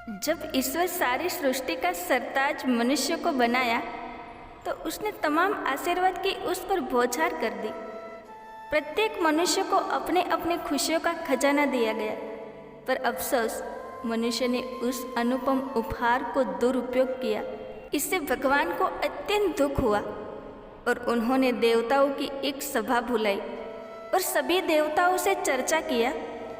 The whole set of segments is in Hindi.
जब ईश्वर सारी सृष्टि का सरताज मनुष्य को बनाया तो उसने तमाम आशीर्वाद की उस पर बौछार कर दी। प्रत्येक मनुष्य को अपने अपने खुशियों का खजाना दिया गया, पर अफसोस मनुष्य ने उस अनुपम उपहार को दुरुपयोग किया। इससे भगवान को अत्यंत दुख हुआ और उन्होंने देवताओं की एक सभा बुलाई और सभी देवताओं से चर्चा किया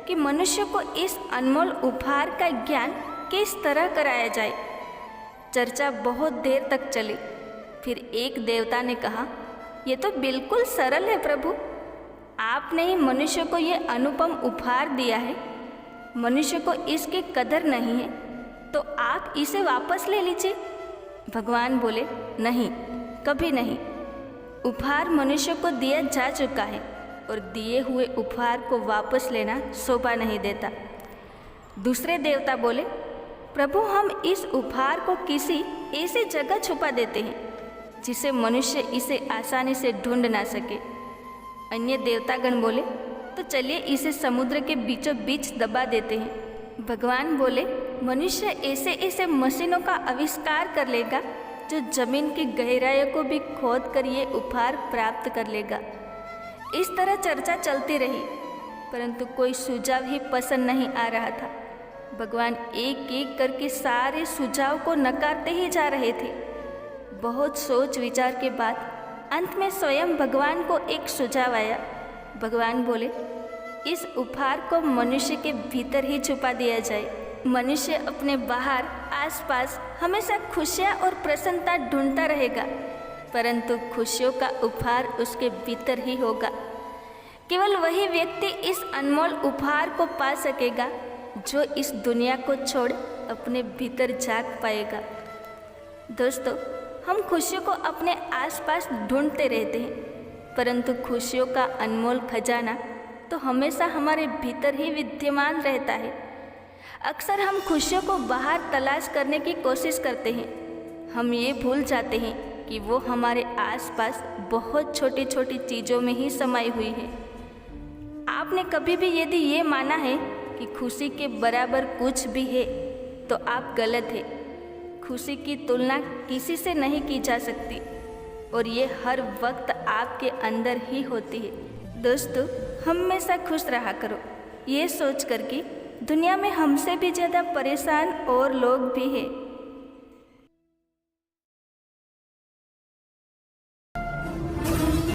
कि मनुष्य को इस अनमोल उपहार का ज्ञान किस तरह कराया जाए। चर्चा बहुत देर तक चली। फिर एक देवता ने कहा, ये तो बिल्कुल सरल है प्रभु, आपने ही मनुष्य को ये अनुपम उपहार दिया है, मनुष्य को इसकी कदर नहीं है, तो आप इसे वापस ले लीजिए। भगवान बोले, नहीं, कभी नहीं। उपहार मनुष्य को दिया जा चुका है और दिए हुए उपहार को वापस लेना शोभा नहीं देता। दूसरे देवता बोले, प्रभु हम इस उपहार को किसी ऐसी जगह छुपा देते हैं जिसे मनुष्य इसे आसानी से ढूंढ ना सके। अन्य देवतागण बोले, तो चलिए इसे समुद्र के बीचों बीच दबा देते हैं। भगवान बोले, मनुष्य ऐसे ऐसे मशीनों का आविष्कार कर लेगा जो जमीन की गहराइयों को भी खोद कर ये उपहार प्राप्त कर लेगा। इस तरह चर्चा चलती रही, परंतु कोई सुझाव ही पसंद नहीं आ रहा था। भगवान एक एक करके सारे सुझाव को नकारते ही जा रहे थे। बहुत सोच विचार के बाद अंत में स्वयं भगवान को एक सुझाव आया। भगवान बोले, इस उपहार को मनुष्य के भीतर ही छुपा दिया जाए। मनुष्य अपने बाहर आसपास हमेशा खुशियाँ और प्रसन्नता ढूंढता रहेगा, परंतु खुशियों का उपहार उसके भीतर ही होगा। केवल वही व्यक्ति इस अनमोल उपहार को पा सकेगा जो इस दुनिया को छोड़ अपने भीतर झांक पाएगा। दोस्तों, हम खुशियों को अपने आसपास ढूंढते रहते हैं, परंतु खुशियों का अनमोल खजाना तो हमेशा हमारे भीतर ही विद्यमान रहता है। अक्सर हम खुशियों को बाहर तलाश करने की कोशिश करते हैं। हम ये भूल जाते हैं कि वो हमारे आसपास बहुत छोटी छोटी चीज़ों में ही समाई हुई है। आपने कभी भी यदि ये माना है कि खुशी के बराबर कुछ भी है तो आप गलत हैं। खुशी की तुलना किसी से नहीं की जा सकती और ये हर वक्त आपके अंदर ही होती है। दोस्तों, हमेशा खुश रहा करो, ये सोच कर कि दुनिया में हमसे भी ज़्यादा परेशान और लोग भी हैं।